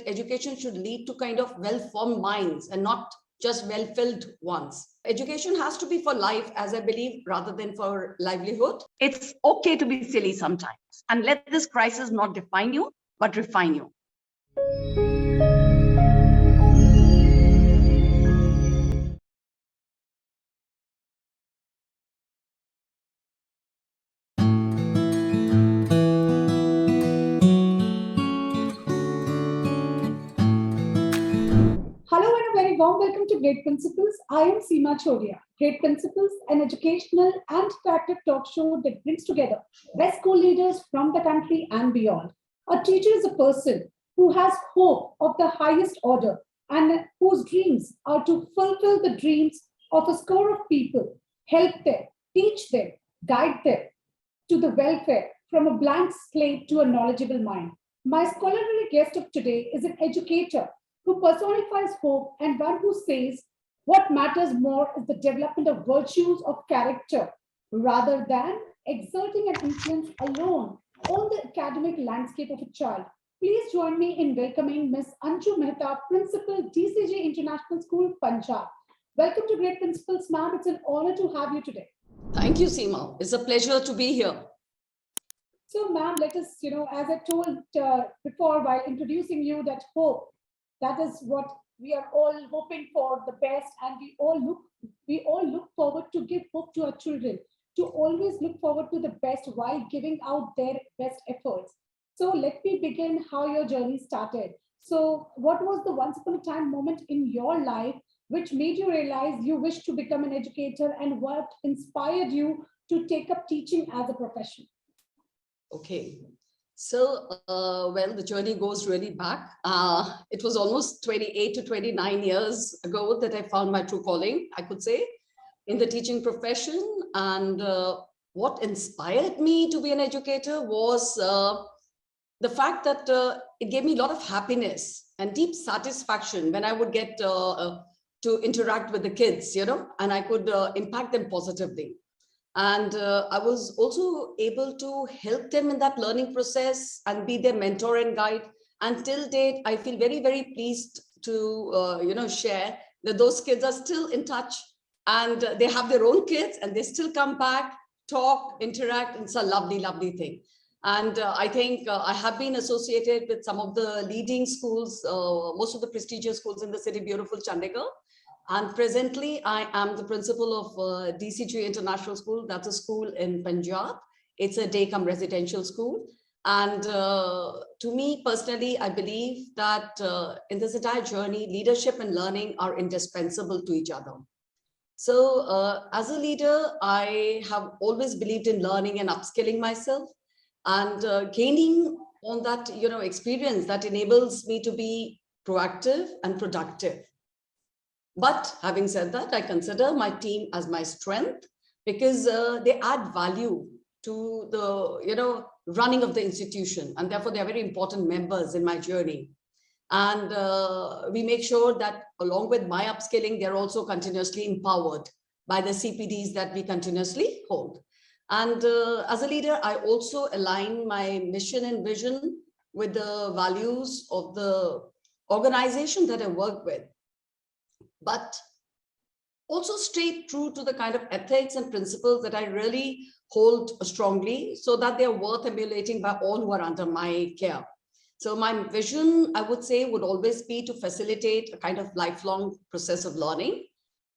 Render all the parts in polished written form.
Education should lead to kind of well-formed minds and not just well-filled ones. Education has to be for life, as I believe, rather than for livelihood. It's okay to be silly sometimes, and let this crisis not define you, but refine you. Hello and a very warm welcome to Great Principles. I am Seema Chhoriya. Great Principles, an educational and interactive talk show that brings together best school leaders from the country and beyond. A teacher is a person who has hope of the highest order and whose dreams are to fulfill the dreams of a score of people, help them, teach them, guide them to the welfare from a blank slate to a knowledgeable mind. My scholarly guest of today is an educator who personifies hope and one who says what matters more is the development of virtues of character rather than exerting an influence alone on the academic landscape of a child. Please join me in welcoming Ms. Anju Mehta, Principal, DCG International School, Punjab. Welcome to Great Principles, ma'am. It's an honor to have you today. Thank you, Seema. It's a pleasure to be here. So, ma'am, let us, as I told before while introducing you, that hope, that is what we are all hoping for the best, and we all look forward to give hope to our children, to always look forward to the best while giving out their best efforts. So let me begin how your journey started. So what was the once upon a time moment in your life which made you realize you wish to become an educator, and what inspired you to take up teaching as a profession? Okay. So, well, the journey goes really back. It was almost 28 to 29 years ago that I found my true calling, I could say, in the teaching profession. And what inspired me to be an educator was the fact that it gave me a lot of happiness and deep satisfaction when I would get to interact with the kids, and I could impact them positively. And I was also able to help them in that learning process and be their mentor and guide. Until date, I feel very, very pleased to, share that those kids are still in touch, and they have their own kids and they still come back, talk, interact. And it's a lovely, lovely thing. And I think I have been associated with some of the leading schools, most of the prestigious schools in the city, beautiful Chandigarh. And presently, I am the principal of DCG International School. That's a school in Punjab. It's a day-come residential school. And to me personally, I believe that in this entire journey, leadership and learning are indispensable to each other. So as a leader, I have always believed in learning and upskilling myself, and gaining on that, experience that enables me to be proactive and productive. But having said that, I consider my team as my strength because they add value to the, running of the institution. And therefore, they are very important members in my journey. And we make sure that along with my upskilling, they're also continuously empowered by the CPDs that we continuously hold. And as a leader, I also align my mission and vision with the values of the organization that I work with, but also stay true to the kind of ethics and principles that I really hold strongly, so that they are worth emulating by all who are under my care. So my vision, I would say, would always be to facilitate a kind of lifelong process of learning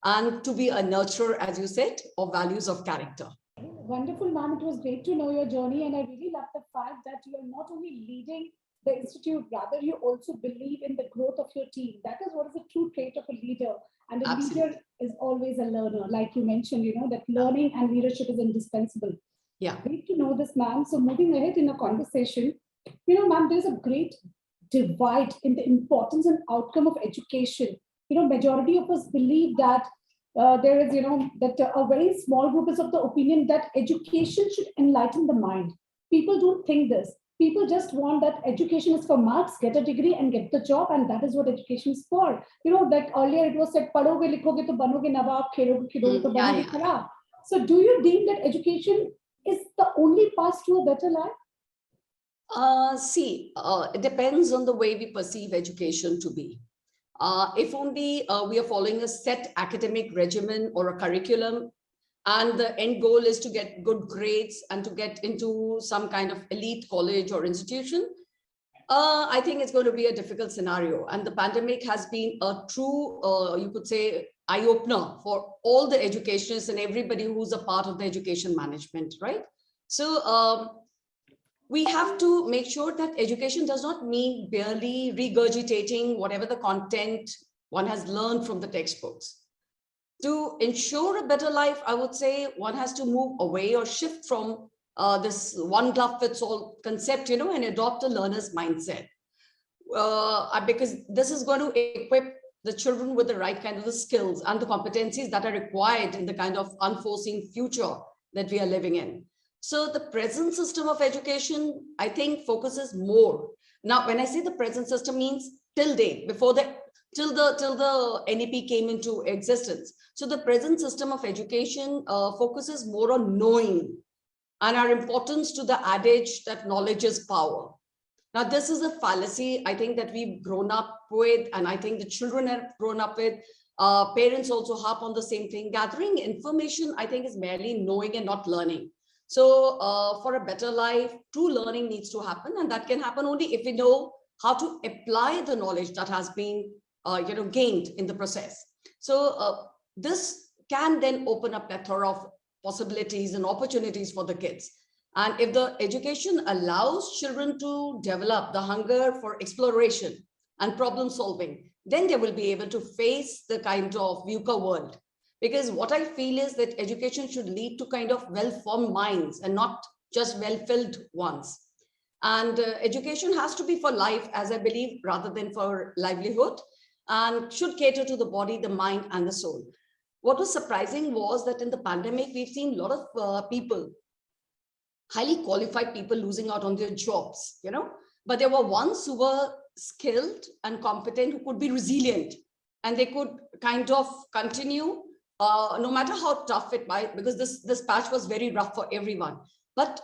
and to be a nurturer, as you said, of values of character. Wonderful, ma'am. It was great to know your journey, and I really love the fact that you are not only leading the institute, rather you also believe in the growth of your team. That is what is a true trait of a leader. And a Absolutely. leader is always a learner. Like you mentioned, that learning and leadership is indispensable. Yeah. Great to know this, ma'am. So moving ahead in a conversation, ma'am, there's a great divide in the importance and outcome of education. Majority of us believe that there is, that a very small group is of the opinion that education should enlighten the mind. People don't think this. People just want that education is for marks, get a degree and get the job, and that is what education is for. Like earlier it was said, padhoge likhoge to banoge nawab, kheloge khiloge to banoge kharab. So do you deem that education is the only path to a better life? It depends on the way we perceive education to be. If only we are following a set academic regimen or a curriculum, and the end goal is to get good grades and to get into some kind of elite college or institution, I think it's going to be a difficult scenario. And the pandemic has been a true, you could say, eye-opener for all the educationists and everybody who's a part of the education management, right? So we have to make sure that education does not mean barely regurgitating whatever the content one has learned from the textbooks. To ensure a better life, I would say one has to move away or shift from this one glove fits all concept, and adopt a learner's mindset. Because this is going to equip the children with the right kind of the skills and the competencies that are required in the kind of unforeseen future that we are living in. So the present system of education, I think, focuses more. Now, when I say the present system, means till date, till the NEP came into existence. So the present system of education focuses more on knowing and our importance to the adage that knowledge is power. Now, this is a fallacy, I think, that we've grown up with, and I think the children have grown up with. Parents also harp on the same thing. Gathering information, I think, is merely knowing and not learning. So for a better life, true learning needs to happen, and that can happen only if we know how to apply the knowledge that has been gained in the process. So this can then open up a plethora of possibilities and opportunities for the kids. And if the education allows children to develop the hunger for exploration and problem solving, then they will be able to face the kind of VUCA world. Because what I feel is that education should lead to kind of well-formed minds and not just well-filled ones. And education has to be for life, as I believe, rather than for livelihood, and should cater to the body, the mind, and the soul. What was surprising was that in the pandemic, we've seen a lot of people, highly qualified people, losing out on their jobs, but there were ones who were skilled and competent, who could be resilient, and they could kind of continue no matter how tough it might, because this patch was very rough for everyone. But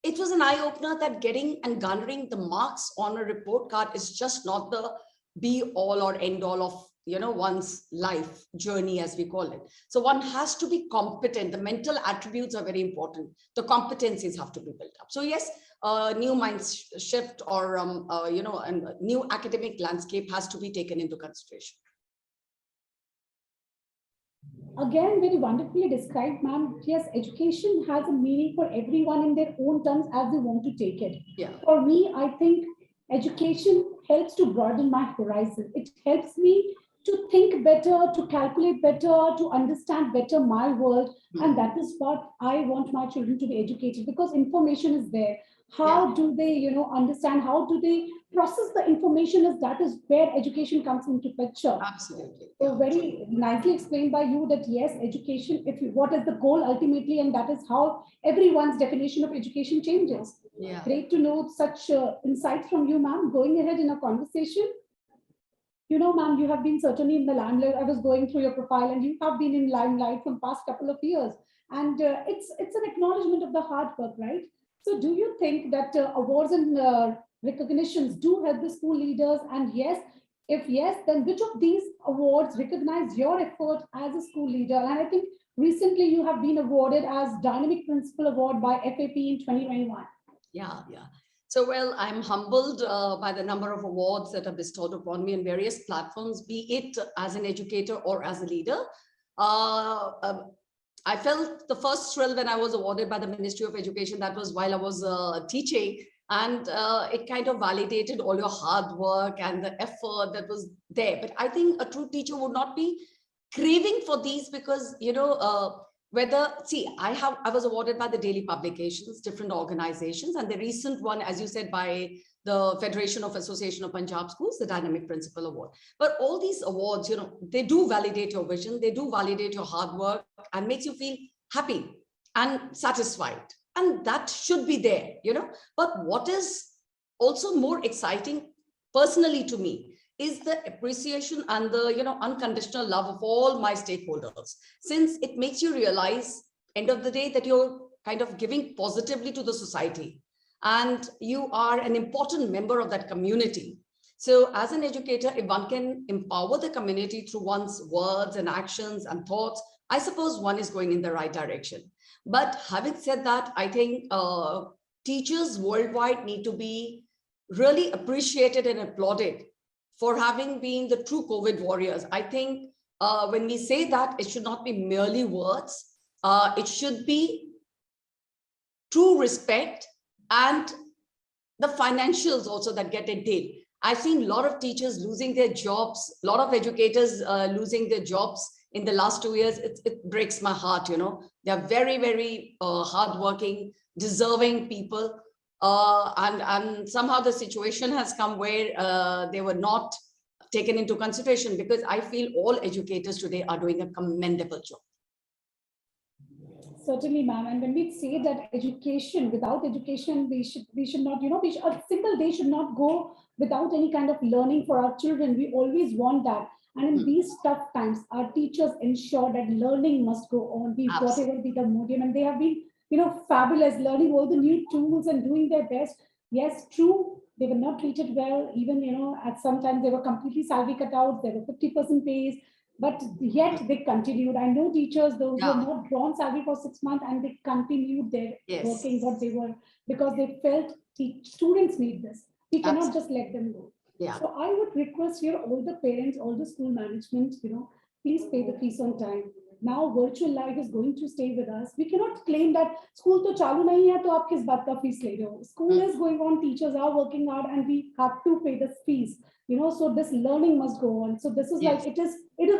it was an eye-opener that getting and garnering the marks on a report card is just not the be all or end all of one's life journey, as we call it. So one has to be competent. The mental attributes are very important. The competencies have to be built up. So yes, new mind shift or and new academic landscape has to be taken into consideration. Again, very wonderfully described, ma'am. Yes, education has a meaning for everyone in their own terms as they want to take it. Yeah. For me, I think education helps to broaden my horizon. It helps me to think better, to calculate better, to understand better my world. And that is what I want my children to be educated, because information is there. How do they, understand? How do they process the information? That is where education comes into picture. Absolutely. So very nicely explained by you that yes, education, what is the goal ultimately, and that is how everyone's definition of education changes. Yeah. Great to know such insights from you, ma'am. Going ahead in a conversation, ma'am, you have been certainly in the limelight. I was going through your profile, and you have been in limelight from past couple of years, and it's an acknowledgement of the hard work, right? So do you think that awards and recognitions do help the school leaders? And yes, if yes, then which of these awards recognize your effort as a school leader? And I think recently you have been awarded as Dynamic Principal Award by FAP in 2021. Yeah. So, well, I'm humbled by the number of awards that are bestowed upon me on various platforms, be it as an educator or as a leader. I felt the first thrill when I was awarded by the Ministry of Education. That was while I was teaching, and it kind of validated all your hard work and the effort that was there. But I think a true teacher would not be craving for these, because I was awarded by the daily publications, different organizations, and the recent one, as you said, by the Federation of Association of Punjab Schools, the Dynamic Principal Award. But all these awards, they do validate your vision, they do validate your hard work, and makes you feel happy and satisfied. And that should be there, But what is also more exciting personally to me is the appreciation and the unconditional love of all my stakeholders, since it makes you realize, end of the day, that you're kind of giving positively to the society. and you are an important member of that community. So as an educator, if one can empower the community through one's words and actions and thoughts, I suppose one is going in the right direction. But having said that, I think teachers worldwide need to be really appreciated and applauded for having been the true COVID warriors. I think when we say that, it should not be merely words. It should be true respect and the financials also that get entailed. I've seen a lot of teachers losing their jobs, a lot of educators losing their jobs in the last 2 years. It breaks my heart, you know. They're very, very hardworking, deserving people. And somehow the situation has come where they were not taken into consideration, because I feel all educators today are doing a commendable job. Certainly, ma'am. And when we say that education, without education, we should not, a single day should not go without any kind of learning for our children. We always want that. And in these tough times, our teachers ensure that learning must go on, be whatever be the medium. And they have been, fabulous, learning all the new tools and doing their best. Yes, true, they were not treated well. Even, at some time they were completely salary cut out. There were 50% pays. But yet they continued. I know teachers, those who were not drawn salary for 6 months, and they continued their working what they were, because they felt students need this. We cannot just let them go. So I would request here all the parents, all the school management, please pay the fees on time. Now virtual life is going to stay with us. We cannot claim that school to chalu nahi hai, to aap kis baat ka fees le rahe ho. School is going on, teachers are working hard, and we have to pay the fees. So this learning must go on. So this is like, it is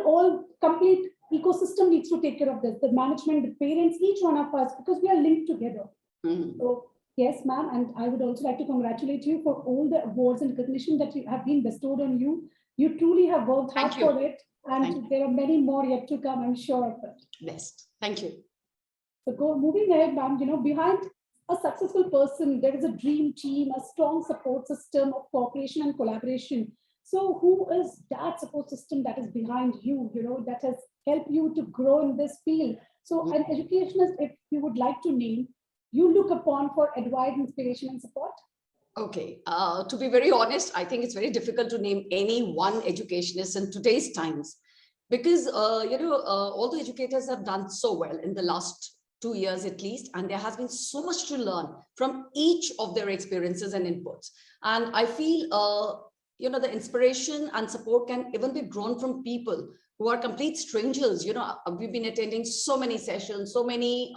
all complete ecosystem needs to take care of this. The management, the parents, each one of us, because we are linked together. So yes, ma'am. And I would also like to congratulate you for all the awards and recognition that have been bestowed on you. You truly have worked hard for it. And there are many more yet to come, I'm sure of it. Best. Thank you. So moving ahead, ma'am, behind a successful person, there is a dream team, a strong support system of cooperation and collaboration. So who is that support system that is behind you, that has helped you to grow in this field? So an educationist, if you would like to name, you look upon for advice, inspiration, and support? Okay, to be very honest, I think it's very difficult to name any one educationist in today's times, because all the educators have done so well in the last 2 years at least, and there has been so much to learn from each of their experiences and inputs. And I feel the inspiration and support can even be drawn from people who are complete strangers. We've been attending so many sessions, so many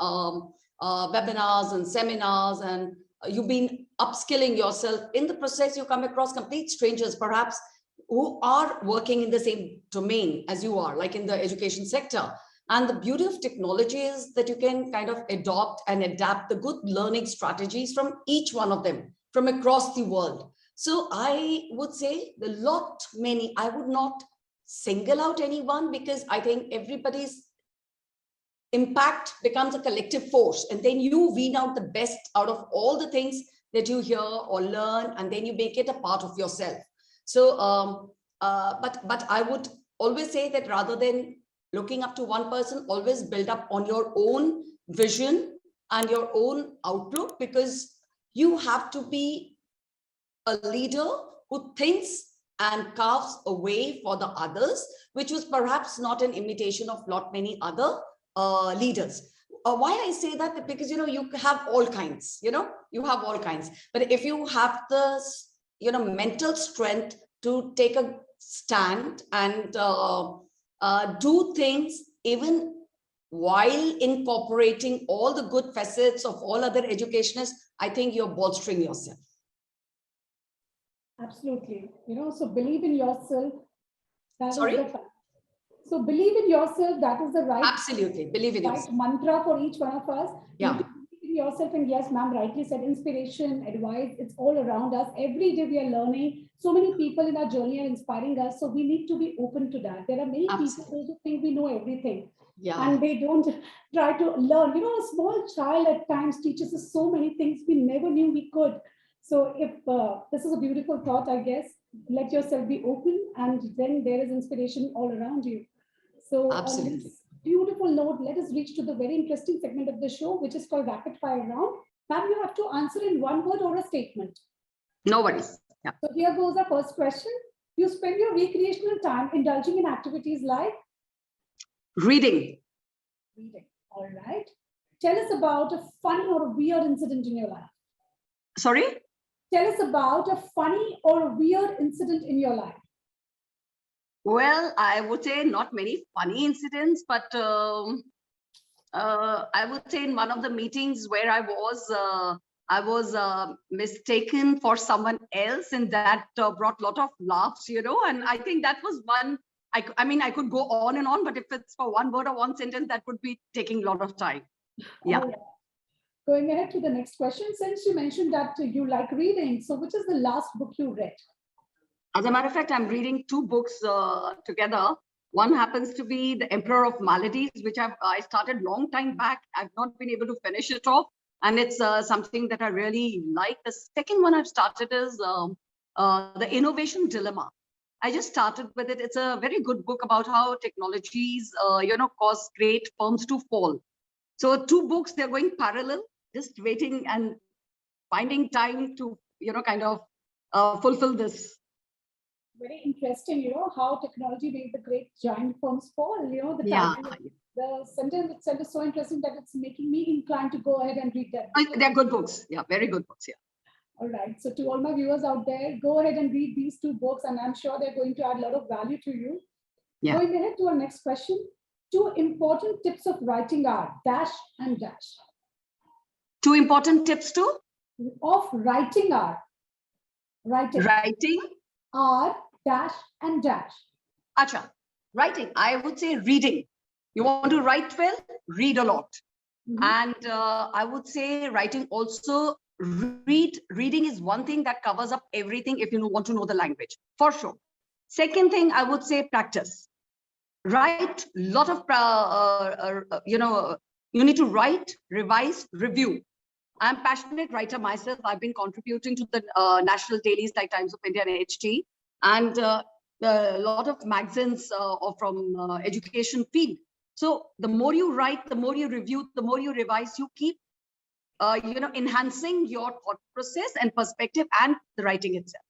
webinars and seminars, and you've been upskilling yourself. In the process, you come across complete strangers, perhaps, who are working in the same domain as you are, like in the education sector. And the beauty of technology is that you can kind of adopt and adapt the good learning strategies from each one of them from across the world. So I would say I would not single out anyone, because I think everybody's impact becomes a collective force, and then you weed out the best out of all the things that you hear or learn, and then you make it a part of yourself. So but I would always say that rather than looking up to one person, always build up on your own vision and your own outlook, because you have to be a leader who thinks and carves a way for the others, which was perhaps not an imitation of many other leaders. Why I say that? Because you have all kinds. You have all kinds. But if you have the mental strength to take a stand and do things even while incorporating all the good facets of all other educationists, I think you're bolstering yourself. Absolutely. So believe in yourself. Sorry? So believe in yourself. That is the right. Absolutely. Believe in yourself. Mantra for each one of us. Yeah. Believe in yourself. And yes, ma'am rightly said, inspiration, advice, it's all around us. Every day we are learning. So many people in our journey are inspiring us. So we need to be open to that. There are many people who think we know everything. Yeah. And they don't try to learn. A small child at times teaches us so many things we never knew we could. So if this is a beautiful thought, I guess, let yourself be open, and then there is inspiration all around you. So on this beautiful note, let us reach to the very interesting segment of the show, which is called Rapid Fire Round. Ma'am, you have to answer in one word or a statement. No worries. Yeah. So here goes our first question. You spend your recreational time indulging in activities like? Reading. Reading. All right. Tell us about a funny or a weird incident in your life. Sorry? Tell us about a funny or a weird incident in your life. Well, I would say not many funny incidents, but I would say in one of the meetings where I was mistaken for someone else, and that brought a lot of laughs, and I think that was one. I mean, I could go on and on, but if it's for one word or one sentence, that would be taking a lot of time. Yeah. Right. Going ahead to the next question, since you mentioned that you like reading, so which is the last book you read? As a matter of fact, I'm reading two books together. One happens to be The Emperor of Maladies, which I started long time back. I've not been able to finish it off. And it's something that I really like. The second one I've started is The Innovation Dilemma. I just started with it. It's a very good book about how technologies, cause great firms to fall. So two books, they're going parallel, just waiting and finding time to, kind of fulfill this. Very interesting, how technology made the great giant firms fall. The Yeah. title, the sentence itself is so interesting that it's making me inclined to go ahead and read that. They're good books. Yeah, very good books. Yeah. All right. So to all my viewers out there, go ahead and read these two books, and I'm sure they're going to add a lot of value to you. Yeah. Going ahead to our next question. 2 important tips of writing are dash and dash. 2 important tips too? Of writing are. Writing are dash and dash. Acha. Writing. I would say reading. You want to write well? Read a lot. And I would say writing also. Reading is one thing that covers up everything if you want to know the language, for sure. Second thing, I would say practice. Write a lot of, you need to write, revise, review. I'm a passionate writer myself. I've been contributing to the national dailies like Times of India and HT, and a lot of magazines from education field. So the more you write, the more you review, the more you revise, you keep enhancing your thought process and perspective and the writing itself.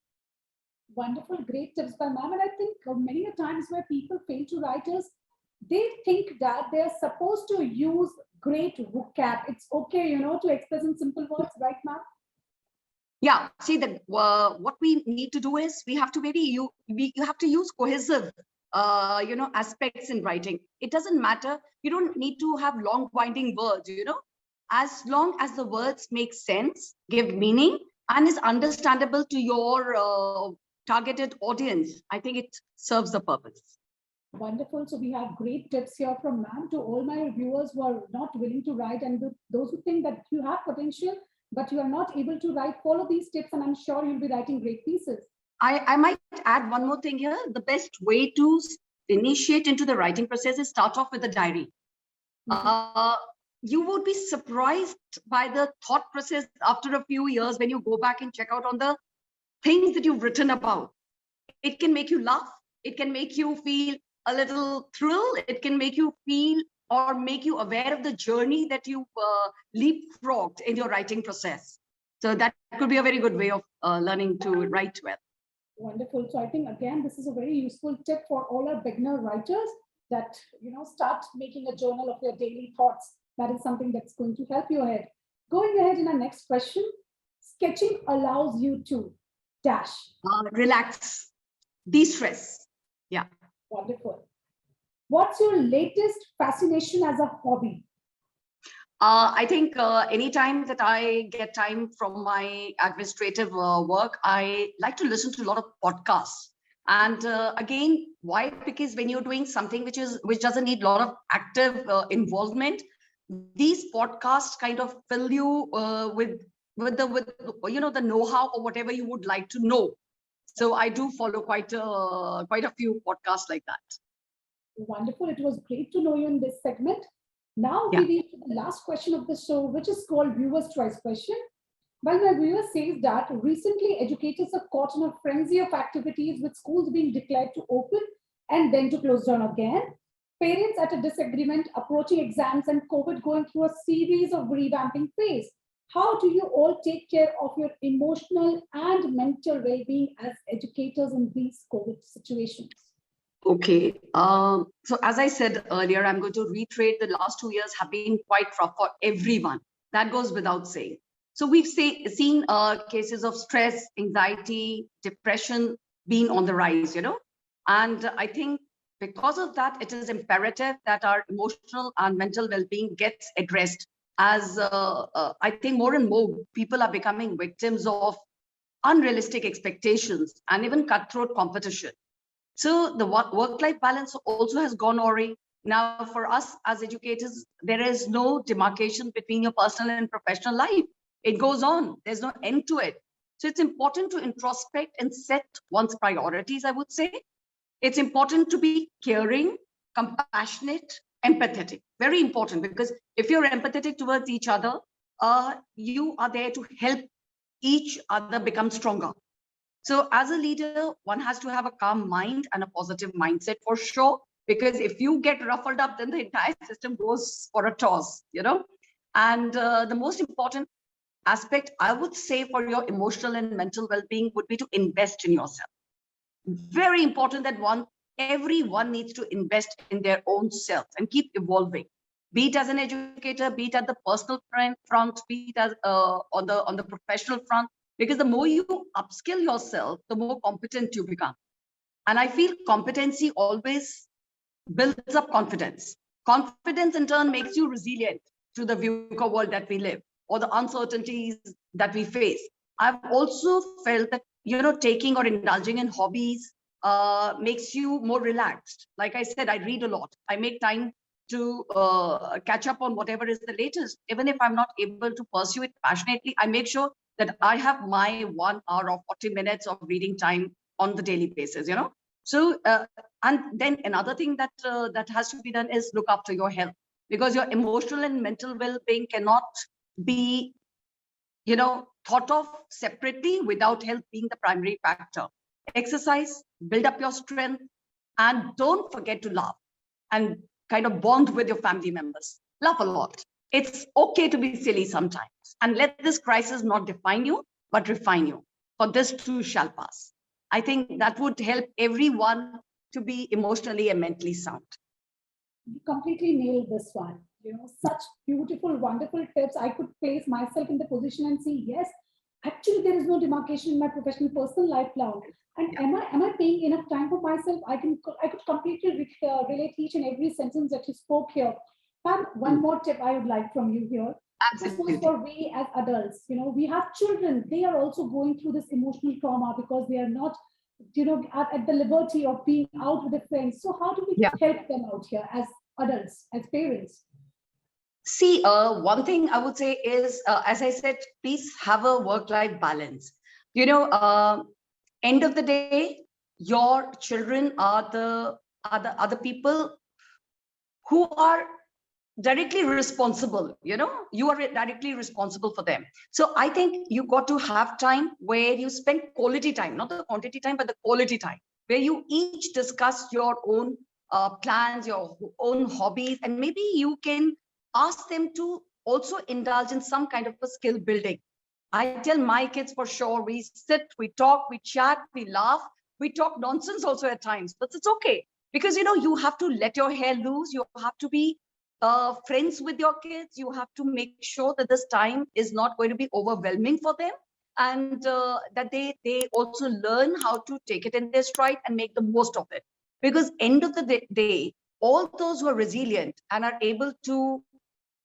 Wonderful, great tips by ma'am. And I think many a times where people fail to write is they think that they're supposed to use great vocab. It's okay, to express in simple words, right, ma'am? Yeah, see that what we need to do is we have to you have to use cohesive aspects in writing. It doesn't matter. You don't need to have long winding words, as long as the words make sense, give meaning, and is understandable to your targeted audience. I think it serves the purpose. Wonderful. So we have great tips here from ma'am to all my viewers who are not willing to write, and those who think that you have potential, but you are not able to write, follow these tips, and I'm sure you'll be writing great pieces. I might add one more thing here. The best way to initiate into the writing process is start off with a diary. You would be surprised by the thought process after a few years when you go back and check out on the things that you've written about. It can make you laugh. It can make you feel a little thrill. It can make you feel or make you aware of the journey that you leapfrogged in your writing process. So that could be a very good way of learning to write well. Wonderful. So I think, again, this is a very useful tip for all our beginner writers that, start making a journal of your daily thoughts. That is something that's going to help you ahead. Going ahead in our next question, sketching allows you to dash. Relax, de-stress. Yeah. Wonderful. What's your latest fascination as a hobby? I think anytime that I get time from my administrative work, I like to listen to a lot of podcasts. And again, why? Because when you're doing something which doesn't need a lot of active involvement, these podcasts kind of fill you with the know-how or whatever you would like to know. So I do follow quite a few podcasts like that. Wonderful. It was great to know you in this segment. Now we reach the last question of the show, which is called Viewer's Choice Question. Well, my viewer says that recently educators are caught in a frenzy of activities with schools being declared to open and then to close down again. Parents at a disagreement, approaching exams, and COVID going through a series of revamping phase. How do you all take care of your emotional and mental well-being as educators in these COVID situations? Okay. So as I said earlier, I'm going to reiterate the last 2 years have been quite rough for everyone. That goes without saying. So we've seen cases of stress, anxiety, depression being on the rise, and I think because of that, it is imperative that our emotional and mental well-being gets addressed, as I think more and more people are becoming victims of unrealistic expectations and even cutthroat competition. So the work-life balance also has gone awry. Now, for us as educators, there is no demarcation between your personal and professional life. It goes on. There's no end to it. So it's important to introspect and set one's priorities, I would say. It's important to be caring, compassionate, empathetic. Very important, because if you're empathetic towards each other, you are there to help each other become stronger. So as a leader, one has to have a calm mind and a positive mindset for sure, because if you get ruffled up, then the entire system goes for a toss, And the most important aspect, I would say, for your emotional and mental well-being would be to invest in yourself. Very important that everyone needs to invest in their own self and keep evolving, be it as an educator, be it at the personal front, be it as on the professional front, because the more you upskill yourself, the more competent you become. And I feel competency always builds up confidence. Confidence in turn makes you resilient to the VUCA world that we live, or the uncertainties that we face. I've also felt that taking or indulging in hobbies makes you more relaxed. Like I said, I read a lot. I make time to catch up on whatever is the latest. Even if I'm not able to pursue it passionately, I make sure that I have my 1 hour or 40 minutes of reading time on the daily basis, So, and then another thing that that has to be done is look after your health, because your emotional and mental well-being cannot be thought of separately without health being the primary factor. Exercise, build up your strength, and don't forget to laugh and kind of bond with your family members. Laugh a lot. It's okay to be silly sometimes, and let this crisis not define you, but refine you. For this too shall pass. I think that would help everyone to be emotionally and mentally sound. You completely nailed this one. Such beautiful, wonderful tips. I could place myself in the position and see, yes, actually there is no demarcation in my professional personal life now. And am I paying enough time for myself? I could completely relate each and every sentence that you spoke here. Pam, one more tip I would like from you here. Absolutely. This was for we as adults. We have children. They are also going through this emotional trauma because they are not, at the liberty of being out with their friends. So how do we help them out here as adults, as parents? See, one thing I would say is, as I said, please have a work-life balance. End of the day, your children are the people who are directly responsible. You are directly responsible for them. So I think you got to have time where you spend quality time, not the quantity time, but the quality time, where you each discuss your own plans, your own hobbies, and maybe you can ask them to also indulge in some kind of a skill building. I tell my kids for sure, we sit, we talk, we chat, we laugh, we talk nonsense also at times, but it's okay. Because, you have to let your hair loose. You have to be friends with your kids. You have to make sure that this time is not going to be overwhelming for them, and that they also learn how to take it in their stride and make the most of it. Because end of the day, all those who are resilient and are able to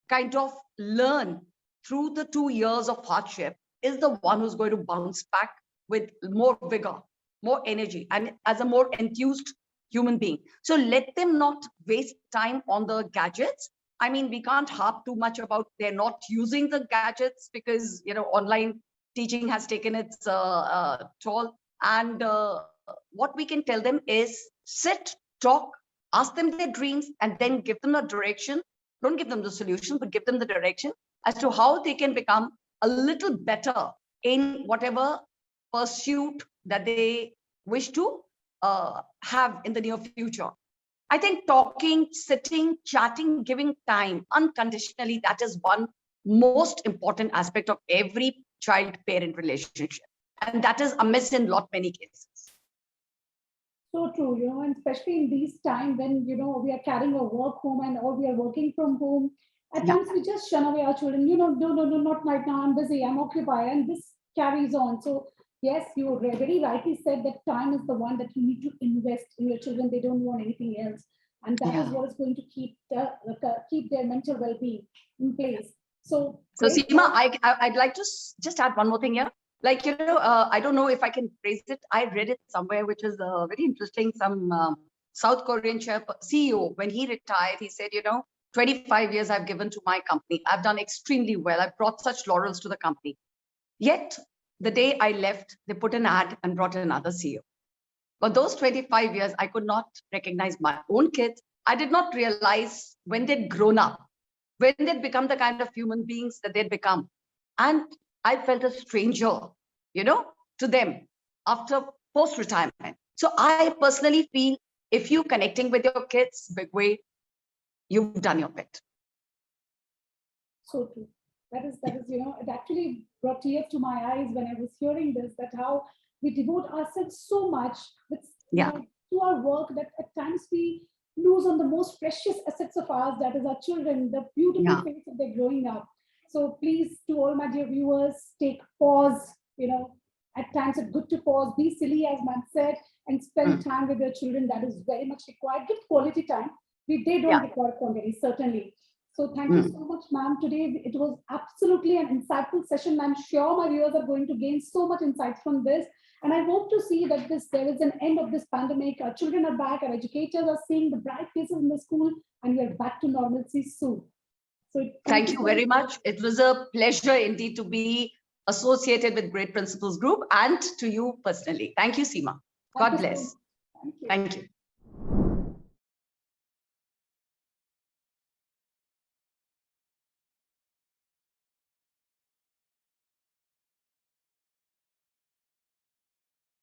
kind of learn through the 2 years of hardship is the one who's going to bounce back with more vigor, more energy, and as a more enthused human being. So let them not waste time on the gadgets. I mean, we can't harp too much about they're not using the gadgets, because online teaching has taken its toll. And what we can tell them is sit, talk, ask them their dreams, and then give them a direction. Don't give them the solution, but give them the direction as to how they can become a little better in whatever pursuit that they wish to have in the near future. I think talking, sitting, chatting, giving time unconditionally, that is one most important aspect of every child-parent relationship. And that is amiss in many cases. So true, and especially in these times when, we are carrying our work home or we are working from home, at times we just shun away our children, no, not right now, I'm busy, I'm occupied, and this carries on. So yes, you very rightly said that time is the one that you need to invest in your children. They don't want anything else. And that is what is going to keep their mental well-being in place. So Seema, I'd like to just add one more thing here. Like, I don't know if I can phrase it. I read it somewhere, which is very interesting. Some South Korean CEO, when he retired, he said, 25 years I've given to my company. I've done extremely well. I've brought such laurels to the company. Yet, the day I left, they put an ad and brought another CEO. But those 25 years, I could not recognize my own kids. I did not realize when they'd grown up, when they'd become the kind of human beings that they'd become. And I felt a stranger, to them after post-retirement. So I personally feel if you're connecting with your kids big way, you've done your bit. So true. That is, it actually brought tears to my eyes when I was hearing this, that how we devote ourselves so much to our work that at times we lose on the most precious assets of ours, that is our children, the beautiful face that they're growing up. So please, to all my dear viewers, take pause, at times it's good to pause, be silly, as man said, and spend time with your children. That is very much required. Give quality time. They don't require quantity, certainly. So thank you so much, ma'am. Today, it was absolutely an insightful session. I'm sure my viewers are going to gain so much insight from this. And I hope to see that there is an end of this pandemic. Our children are back, our educators are seeing the bright faces in the school, and we are back to normalcy soon. So thank you very much. It was a pleasure indeed to be associated with Great Principles Group and to you personally. Thank you, Seema. God bless. Thank you. Thank you.